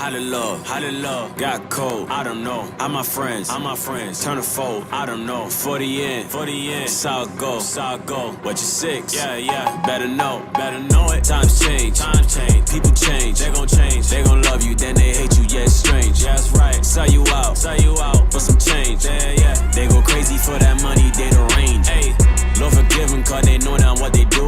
How did love got cold? I don't know. I'm my friends, turn a fold. I don't know. 40 in, that's how it go, What you six? Yeah, better know it. Times change, people change, they gon' love you, then they hate you, yeah, it's strange. Yeah, that's right, sell you out for some change. Yeah, they go crazy for that money, they the range. Hey, Lord forgive them, cause they know now what they do.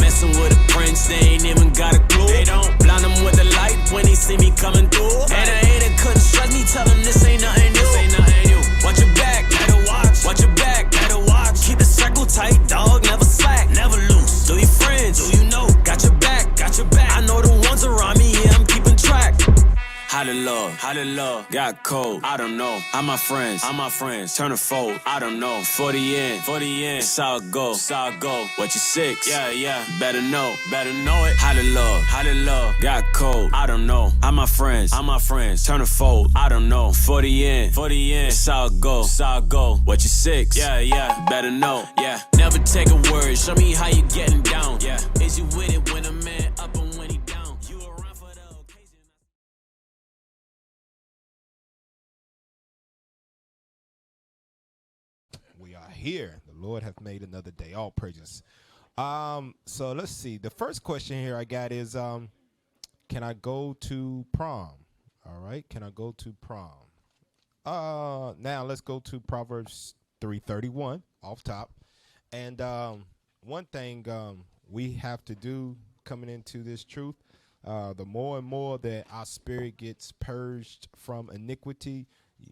Messing with a prince, they ain't even got a clue. They don't blind them with the light when they see me coming through. And a hater couldn't trust me, tell them this ain't nothing new. Watch your back, better watch. Watch your back, better watch. Keep the circle tight, dog, never slack, never loose. Do your friends, do you know? Got your back. I know the ones around me, yeah, I'm keeping track. How did love got cold? I don't know. I'm my friends, turn a fold. I don't know. 40 in, that's how it go, What you six? Yeah, better know it. How did love got cold? I don't know. I'm my friends, turn a fold. I don't know. 40 in, that's how it go, What you six? Yeah, better know. Yeah, never take a word. Show me how you getting down. Yeah, is you with it when a man up and when he down? You around for the occasion? We are here. The Lord hath made another day. All praises. So let's see. The first question here I got is, can I go to prom? All right. Can I go to prom? Now let's go to Proverbs 3:31 off top. And one thing we have to do coming into this truth, the more and more that our spirit gets purged from iniquity,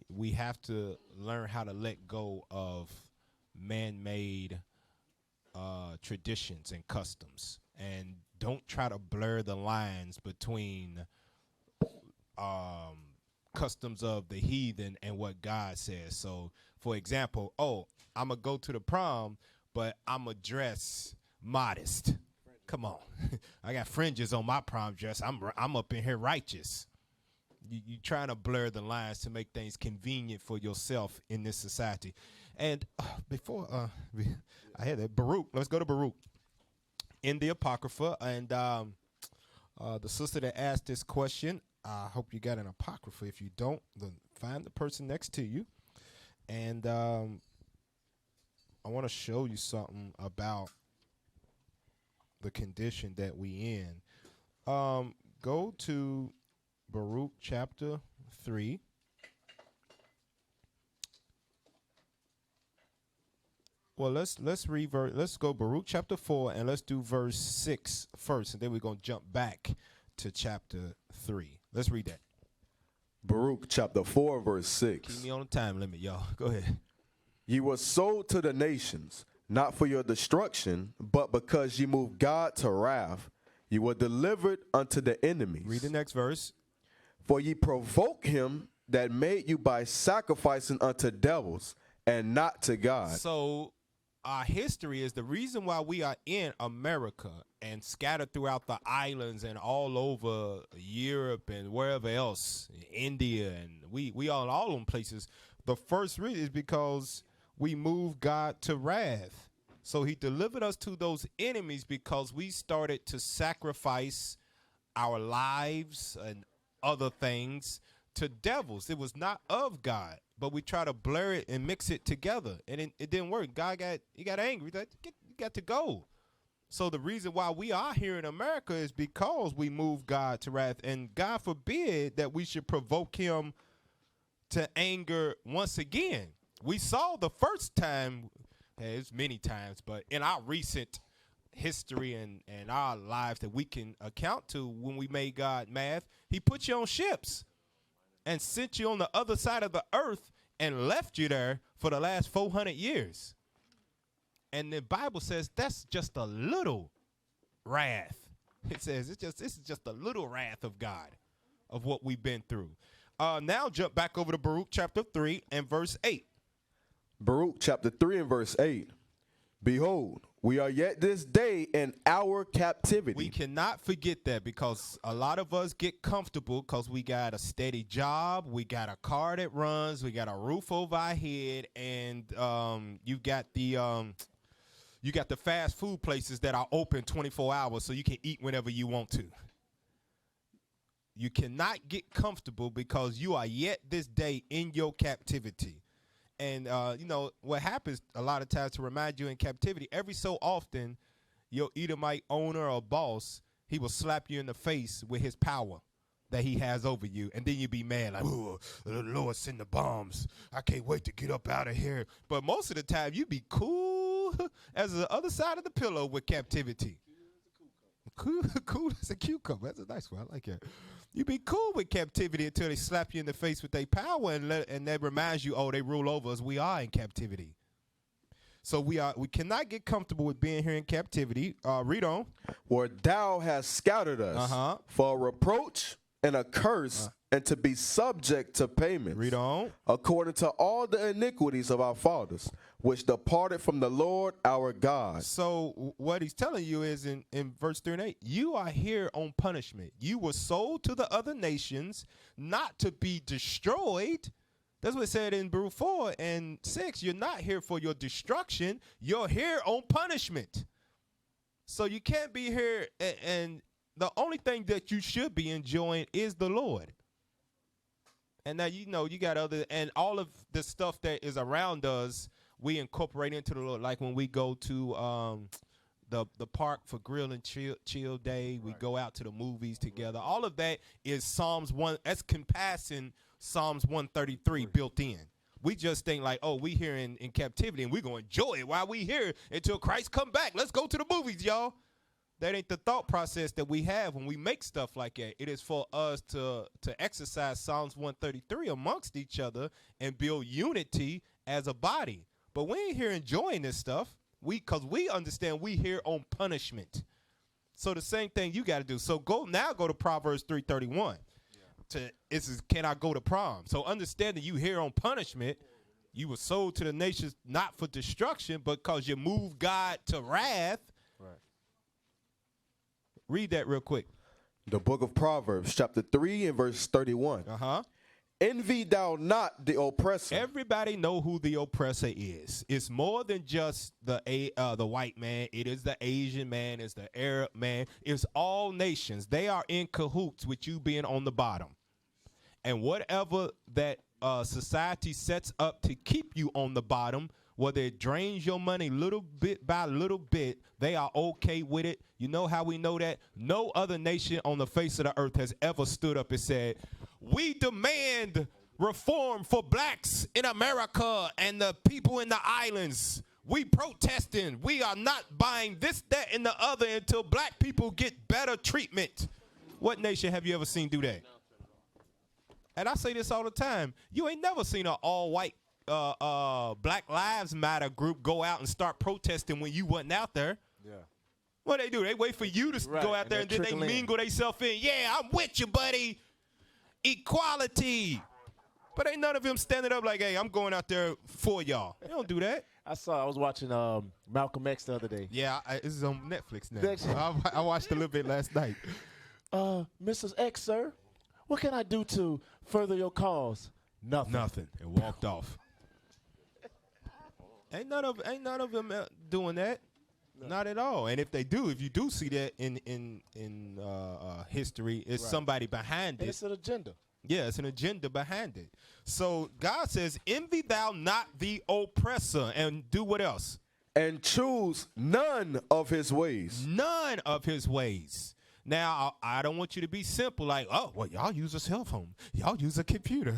we have to learn how to let go of man-made traditions and customs, and don't try to blur the lines between customs of the heathen and what God says. So, for example, I'm going to go to the prom, but I'm going to dress modest. Come on. I got fringes on my prom dress. I'm up in here righteous. You trying to blur the lines to make things convenient for yourself in this society. And before I had that, Baruch, let's go to Baruch in the Apocrypha. And the sister that asked this question, I hope you got an Apocrypha. If you don't, then find the person next to you. And I want to show you something about the condition that we in. Go to Baruch chapter 3. Well, let's revert. Let's go Baruch chapter 4 and let's do verse 6 first, and then we're gonna jump back to chapter 3. Let's read that. Baruch chapter 4 verse 6. Keep me on the time limit, y'all. Go ahead. Ye were sold to the nations, not for your destruction, but because ye moved God to wrath. Ye were delivered unto the enemies. Read the next verse. For ye provoke him that made you by sacrificing unto devils and not to God. So our history is the reason why we are in America and scattered throughout the islands and all over Europe and wherever else, India, and we are in all them places. The first reason is because we moved God to wrath. So he delivered us to those enemies because we started to sacrifice our lives and other things to devils. It was not of God, but we try to blur it and mix it together, and it didn't work. God got angry. You got to go. So the reason why we are here in America is because we moved God to wrath, and God forbid that we should provoke him to anger once again. We saw the first time, it's many times, but in our recent history and our lives that we can account to, when we made God mad, he put you on ships and sent you on the other side of the earth and left you there for the last 400 years. And the Bible says that's just a little wrath. It says this is just a little wrath of God of what we've been through. Now jump back over to Baruch chapter 3 and verse 8. Baruch chapter 3 and verse 8. Behold, we are yet this day in our captivity. We cannot forget that, because a lot of us get comfortable because we got a steady job, we got a car that runs, we got a roof over our head, and you got the fast food places that are open 24 hours so you can eat whenever you want to. you cannot get comfortable because you are yet this day in your captivity. And you know what happens a lot of times to remind you in captivity, every so often your Edomite owner or boss, he will slap you in the face with his power that he has over you, and then you be mad like, "Ooh, the Lord send the bombs. I can't wait to get up out of here." But most of the time you be cool as the other side of the pillow with captivity. Cool as a cucumber. That's a nice one. I like it. You be cool with captivity until they slap you in the face with their power, and that reminds you, oh, they rule over us. We are in captivity. So we cannot get comfortable with being here in captivity. Read on. Where thou hast scattered us for a reproach and a curse, and to be subject to payment. Read on. According to all the iniquities of our fathers, which departed from the Lord our God. So what he's telling you is in verse 3 and 8, you are here on punishment. You were sold to the other nations not to be destroyed. That's what it said in Brew 4 and 6. You're not here for your destruction. You're here on punishment. So you can't be here, and the only thing that you should be enjoying is the Lord. And now, you know, you got other, and all of the stuff that is around us, we incorporate into the Lord. Like when we go to the park for grill and chill day, we go out to the movies together. All of that is Psalms 1. That's compassing Psalms 133 built in. We just think like, oh, we here in captivity and we're going to enjoy it while we here until Christ come back. Let's go to the movies, y'all. That ain't the thought process that we have when we make stuff like that. It is for us to exercise Psalms 133 amongst each other and build unity as a body. But we ain't here enjoying this stuff. Because we understand we here on punishment. So the same thing you got to do. So go to Proverbs 3:31. Can I go to prom? So understanding you here on punishment, you were sold to the nations not for destruction, but because you moved God to wrath. Right. Read that real quick. The book of Proverbs, chapter 3 and verse 31. Envy thou not the oppressor. Everybody know who the oppressor is. It's more than just the white man. It is the Asian man. It's the Arab man. It's all nations. They are in cahoots with you being on the bottom. And whatever that society sets up to keep you on the bottom, whether it drains your money little bit by little bit, they are okay with it. You know how we know that? No other nation on the face of the earth has ever stood up and said, we demand reform for blacks in America and the people in the islands. We protesting. We are not buying this, that, and the other until black people get better treatment. What nation have you ever seen do that? And I say this all the time. You ain't never seen an all-white Black Lives Matter group go out and start protesting when you wasn't out there. Yeah. What they do? They wait for you to go out there and then they mingle themselves in. Yeah, I'm with you, buddy. Equality. But ain't none of them standing up like, hey, I'm going out there for y'all. They don't do that. I was watching Malcolm X the other day. Yeah, this is on Netflix now. I watched a little bit last night. Mrs. X, sir, what can I do to further your cause? Nothing. And walked off. Ain't none of them doing that. No. Not at all. And if you do see that in history, it's somebody behind it. It's an agenda. Yeah, it's an agenda behind it. So God says, envy thou not the oppressor, and do what else? And choose none of his ways. None of his ways. Now, I don't want you to be simple like, oh, well, y'all use a cell phone. Y'all use a computer.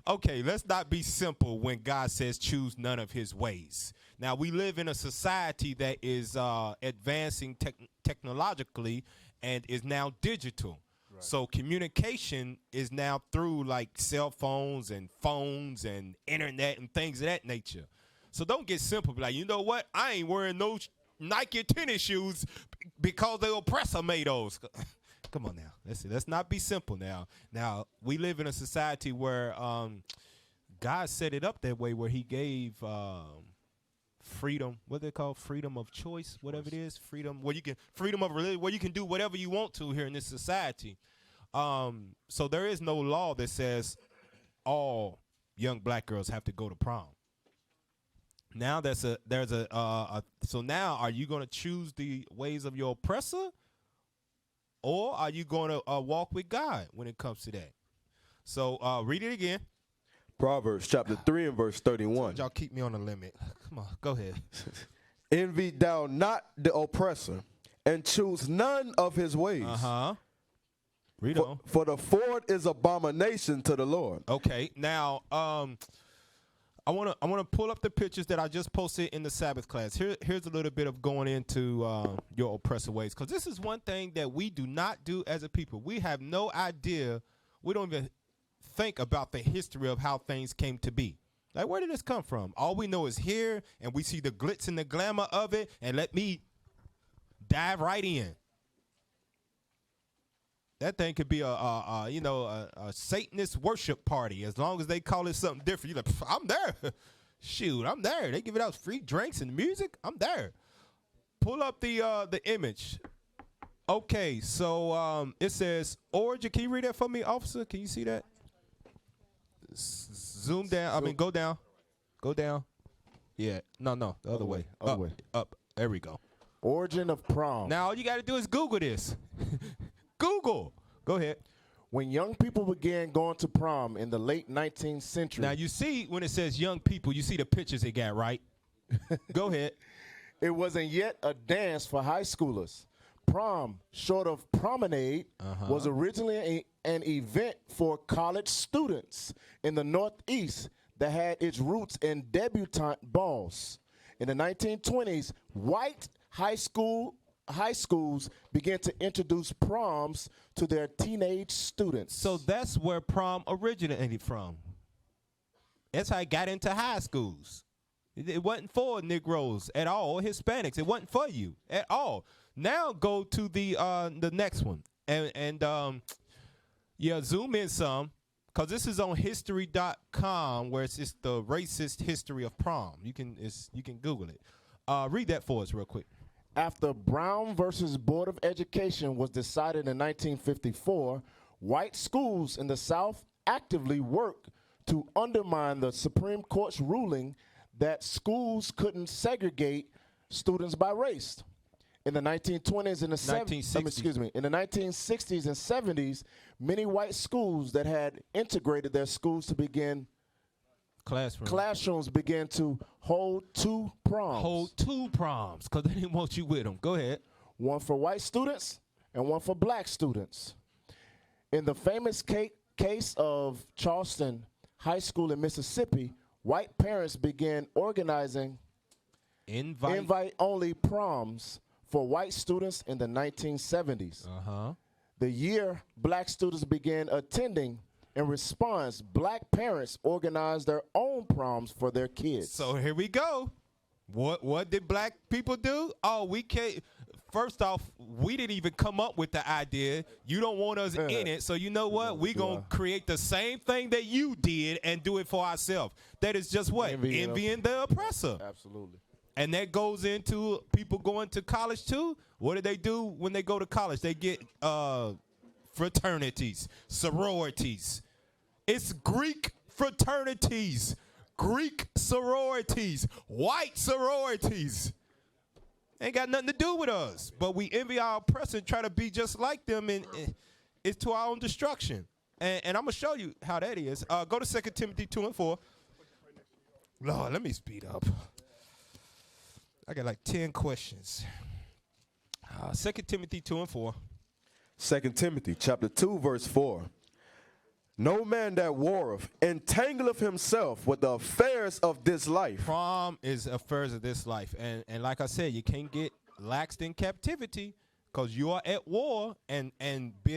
Okay, let's not be simple when God says choose none of his ways. Now, we live in a society that is advancing technologically and is now digital. Right. So communication is now through like cell phones and internet and things of that nature. So don't get simple. Be like, you know what? I ain't wearing no Nike tennis shoes because the oppressor made those. Come on now. Let's not be simple now. Now, we live in a society where God set it up that way, where he gave freedom, what they call freedom of choice, whatever it is, freedom of religion, where you can do whatever you want to here in this society. So there is no law that says all young black girls have to go to prom. Now so now are you going to choose the ways of your oppressor, or are you going to walk with God when it comes to that? So read it again. Proverbs chapter 3 and verse 31. Y'all keep me on the limit. Come on, go ahead. Envy thou not the oppressor, and choose none of his ways. Read on. For the forward is abomination to the Lord. Okay, now I wanna pull up the pictures that I just posted in the Sabbath class. Here's a little bit of going into your oppressor ways, because this is one thing that we do not do as a people. We have no idea. We don't even think about the history of how things came to be. Like, where did this come from? All we know is here, and we see the glitz and the glamour of it, and let me dive right in. That thing could be a Satanist worship party, as long as they call it something different. You're like, I'm there. Shoot, I'm there. They give it out free drinks and music. I'm there. Pull up the image. Okay, so it says origin. Can you read that for me, officer? Can you see that? Zoom down. I mean, go down. Go down. Yeah. No, the other way. Other way. Up. There we go. Origin of prom. Now all you got to do is Google this. Google. Go ahead. When young people began going to prom in the late 19th century. Now you see when it says young people, you see the pictures they got, right? Go ahead. It wasn't yet a dance for high schoolers. Prom, short of promenade, was originally an event for college students in the Northeast that had its roots in debutante balls. In the 1920s, white high schools began to introduce proms to their teenage students. So that's where prom originated from. That's how it got into high schools. It wasn't for Negroes at all, or Hispanics. It wasn't for you at all. Now go to the next one, and zoom in some, because this is on history.com, where it's just the racist history of prom. You can Google it. Read that for us real quick. After Brown versus Board of Education was decided in 1954, white schools in the South actively worked to undermine the Supreme Court's ruling that schools couldn't segregate students by race. In the 1920s and the 1960s. In the 1960s and 70s, many white schools that had integrated their schools to begin classrooms began to hold two proms. Because they didn't want you with them. Go ahead. One for white students and one for black students. In the famous case of Charleston High School in Mississippi, white parents began organizing invite-only proms for white students in the 1970s. The year black students began attending, in response, black parents organized their own proms for their kids. So here we go. What did black people do? Oh, we can't. First off, we didn't even come up with the idea. You don't want us in it, so you know what? We're going to create the same thing that you did and do it for ourselves. That is just what? Envying the oppressor. Absolutely. And that goes into people going to college too. What do they do when they go to college? They get fraternities, sororities. It's Greek fraternities, Greek sororities, white sororities. Ain't got nothing to do with us. But we envy our oppressor and try to be just like them, and it's to our own destruction. And I'm going to show you how that is. Go to 2 Timothy 2 and 4. Lord, let me speed up. I got like 10 questions. 2 Timothy 2 and 4. 2 Timothy chapter 2 verse 4. No man that warreth entangleth himself with the affairs of this life. Prom is affairs of this life. And like I said, you can't get laxed in captivity because you are at war. And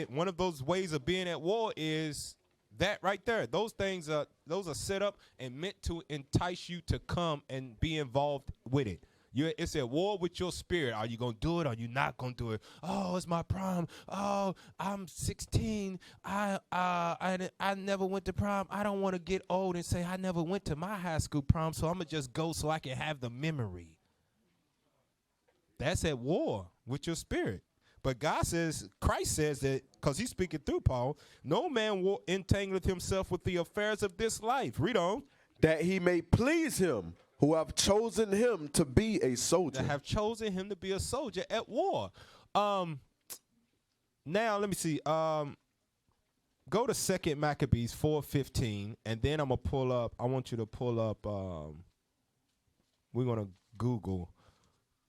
one of those ways of being at war is that right there. Those are set up and meant to entice you to come and be involved with it. It's at war with your spirit. Are you going to do it? Or are you not going to do it? Oh, it's my prom. Oh, I'm 16. I never went to prom. I don't want to get old and say I never went to my high school prom, so I'm going to just go so I can have the memory. That's at war with your spirit. But Christ says that, because he's speaking through Paul, no man will entangleth himself with the affairs of this life. Read on. That he may please him who have chosen him to be a soldier. That have chosen him to be a soldier at war. Now let me see. Go to 2 Maccabees 4:15, and then I'm gonna pull up. I want you to pull up. We're gonna Google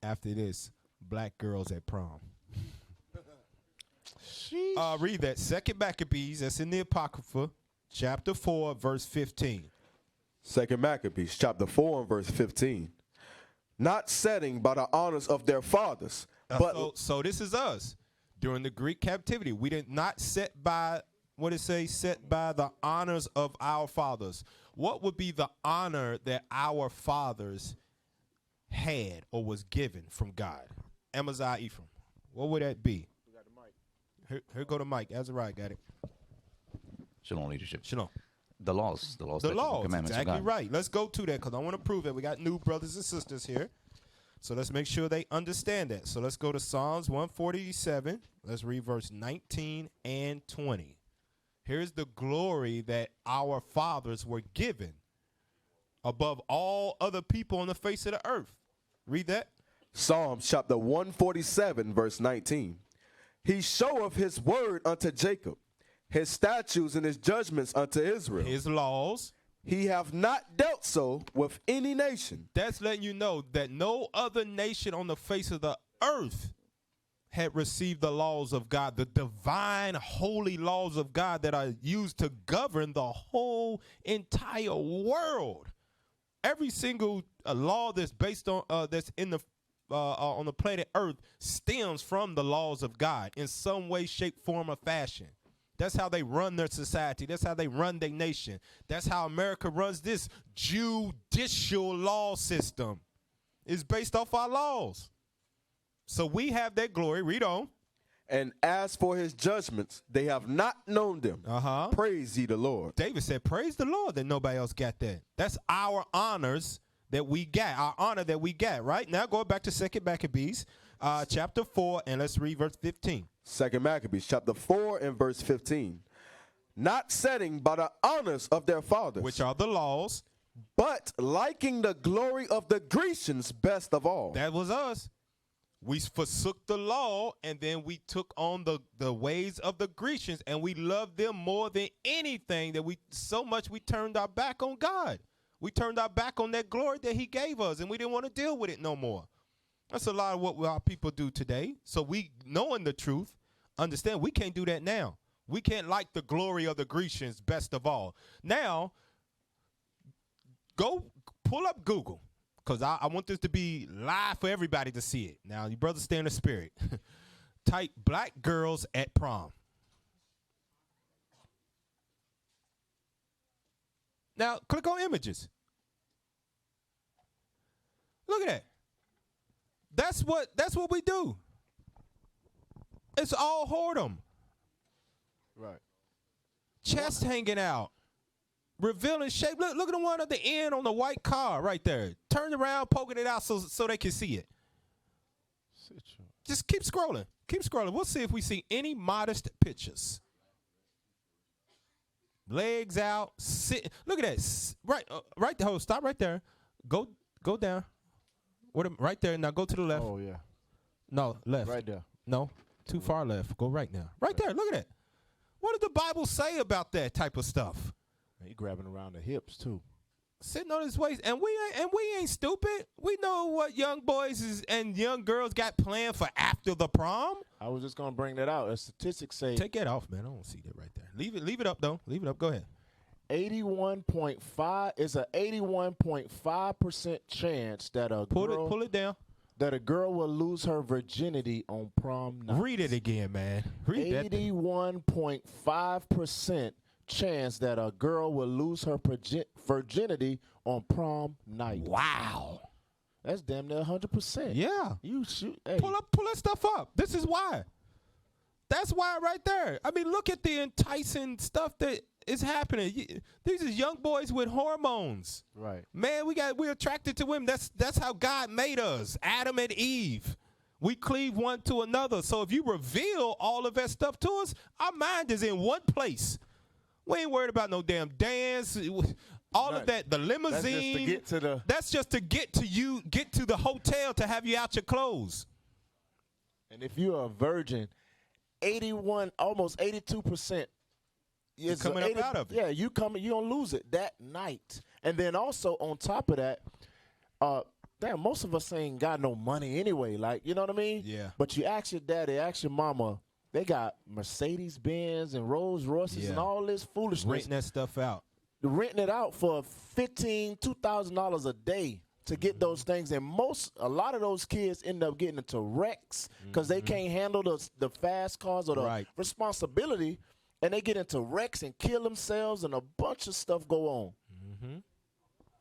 after this black girls at prom. Read that 2 Maccabees. That's in the Apocrypha, chapter 4, verse 15. 2 Maccabees, chapter 4 and verse 15. Not setting by the honors of their fathers, but So this is us during the Greek captivity. We did not set by what it say, set by the honors of our fathers. What would be the honor that our fathers had or was given from God? Amaziah, Ephraim. What would that be? We got the mic. Here go the mic. Azariah got it. Shalom, leadership. Shalom. The laws, The statutes, and laws, commandments exactly of God. right. Let's go to that because I want to prove that. We got new brothers and sisters here. So let's make sure they understand that. So let's go to Psalms 147. Let's read verse 19 and 20. Here's the glory that our fathers were given above all other people on the face of the earth. Read that. Psalms chapter 147, verse 19. He showeth his word unto Jacob, his statutes and his judgments unto Israel. His laws. He hath not dealt so with any nation. That's letting you know that no other nation on the face of the earth had received the laws of God, the divine, holy laws of God that are used to govern the whole entire world. Every single law that's based on that's in the on the planet Earth stems from the laws of God in some way, shape, form, or fashion. That's how they run their society. That's how they run their nation. That's how America runs this judicial law system. It's based off our laws. So we have that glory. Read on. And as for his judgments, they have not known them. Praise ye the Lord. David said, praise the Lord that nobody else got that. That's our honors that we got, our honor that we got, right? Now go back to 2 Maccabees, chapter 4, and let's read verse 15. 2 Maccabees, chapter 4 and verse 15. Not setting by the honors of their fathers, Which are the laws. but liking the glory of the Grecians best of all. That was us. We forsook the law, and then we took on the ways of the Grecians, and we loved them more than anything that so much we turned our back on God. We turned our back on that glory that he gave us, and we didn't want to deal with it no more. That's a lot of what our people do today. So we, knowing the truth, understand we can't do that now. We can't like the glory of the Grecians best of all. Now, go pull up Google, because I want this to be live for everybody to see it. Now, you brothers stay in the spirit. Type black girls at prom. Now, click on images. Look at that. That's what we do. It's all whoredom. Right. Chest hanging out. Revealing shape. Look at the one at the end on the white car right there. Turn around, poking it out so they can see it. Just keep scrolling. Keep scrolling. We'll see if we see any modest pictures. Legs out. Sit. Look at that. Right there. Stop right there. Go down. Right there. Now go to the left. Oh, yeah. No, left. Right there. No, too far left. Go right now. Right there. Look at that. What did the Bible say about that type of stuff? He grabbing around the hips, too. Sitting on his waist, and we ain't stupid. We know what young boys and young girls got planned for after the prom. I was just gonna bring that out. As statistics say, Take that off, man. I don't see that right there. Leave it up though. Leave it up. Go ahead. 81.5 is a 81.5% chance that Pull it down. that a girl will lose her virginity on prom night. Read it again, man. Read that. 81.5% chance that a girl will lose her virginity on prom night. Wow. That's damn near 100%. Yeah. You shoot. Hey. Pull that stuff up. This is why. That's why right there. I mean, look at the enticing stuff that is happening. These are young boys with hormones. Right. Man, we're attracted to women. That's how God made us. Adam and Eve. We cleave one to another. So if you reveal all of that stuff to us, our mind is in one place. We ain't worried about no damn dance. All of that, the limousine. That's just to get to the hotel to have you out your clothes. And if you're a virgin, 81, almost 82%. It's coming up out of it. Yeah, you don't lose it that night. And then also on top of that, damn, most of us ain't got no money anyway. Like, you know what I mean? Yeah. But you ask your daddy, ask your mama, they got Mercedes Benz and Rolls Royces and all this foolishness. Renting that stuff out. Renting it out for $2,000 a day to get those things. And a lot of those kids end up getting into wrecks because they can't handle the fast cars or the responsibility. And they get into wrecks and kill themselves, and a bunch of stuff go on.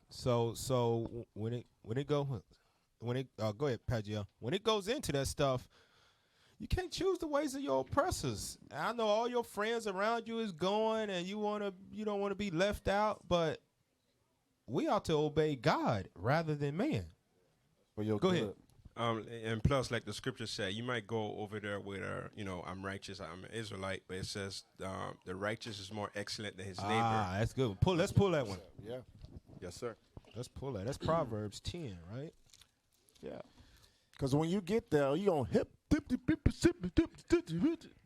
So when it go ahead, Padgio. When it goes into that stuff, you can't choose the ways of your oppressors. I know all your friends around you is going, and you don't want to be left out, but we ought to obey God rather than man. Go ahead. And plus, like the scripture said, you might go over there with, I'm righteous, I'm an Israelite, but it says the righteous is more excellent than his neighbor. Ah, that's good. Let's pull that one. Yeah. Yes, sir. Let's pull that. That's Proverbs 10, right? Yeah. Because when you get there, you going hip,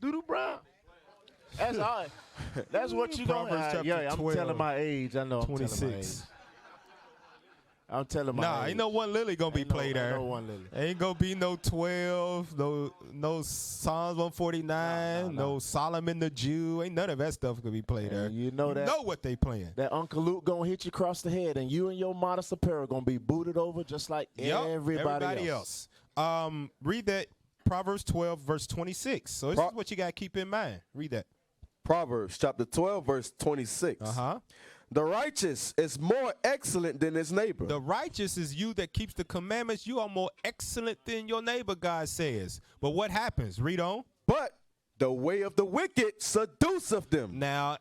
doodle brown. That's all. That's what you going to. Yeah, I'm 12, telling my age. I know. 26. I'm telling my age. Ain't no one Lily gonna be played there. No one Lily. Ain't gonna be no 12, no Psalms 149, no Solomon the Jew. Ain't none of that stuff gonna be played there. You know that. Know what they playing. That Uncle Luke gonna hit you across the head, and you and your modest apparel gonna be booted over just like everybody else. Read that Proverbs 12 verse 26. So this is what you gotta keep in mind. Read that. Proverbs chapter 12 verse 26. The righteous is more excellent than his neighbor. The righteous is you that keeps the commandments. You are more excellent than your neighbor, God says. But what happens? Read on. But the way of the wicked seduceth them. Now,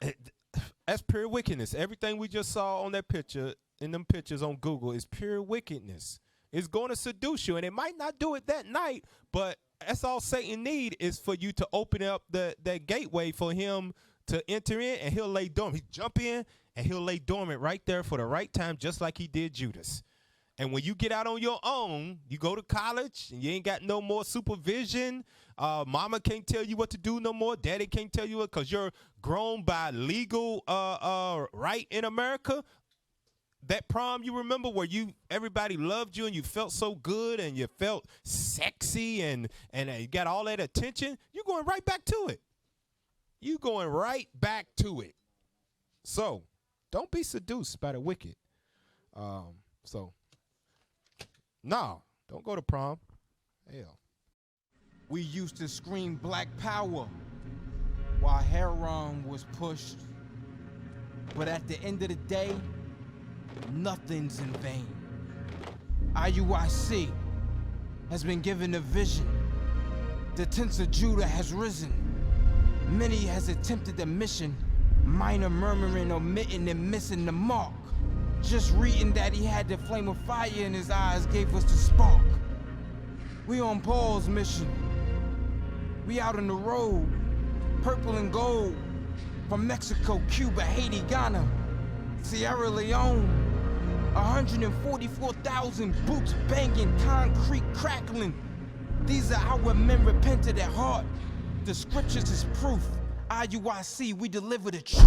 that's pure wickedness. Everything we just saw on that picture, in them pictures on Google, is pure wickedness. It's going to seduce you, and it might not do it that night, but that's all Satan need is for you to open up that gateway for him to enter in, and he'll lay dormant. He jump in, and he'll lay dormant right there for the right time, just like he did Judas. And when you get out on your own, you go to college, and you ain't got no more supervision. Mama can't tell you what to do no more. Daddy can't tell you what, because you're grown by legal right in America. That prom, you remember, where everybody loved you and you felt so good and you felt sexy and you got all that attention, you're going right back to it. You going right back to it. So don't be seduced by the wicked. No, don't go to prom. Hell. We used to scream Black Power while heroin was pushed. But at the end of the day, nothing's in vain. IUIC has been given a vision. The tents of Judah has risen. Many has attempted the mission, minor murmuring, omitting, and missing the mark. Just reading that he had the flame of fire in his eyes gave us the spark. We on Paul's mission. We out on the road, purple and gold, from Mexico, Cuba, Haiti, Ghana, Sierra Leone. 144,000 boots banging, concrete crackling. These are our men repented at heart. The scriptures is proof. IUIC, we deliver the truth.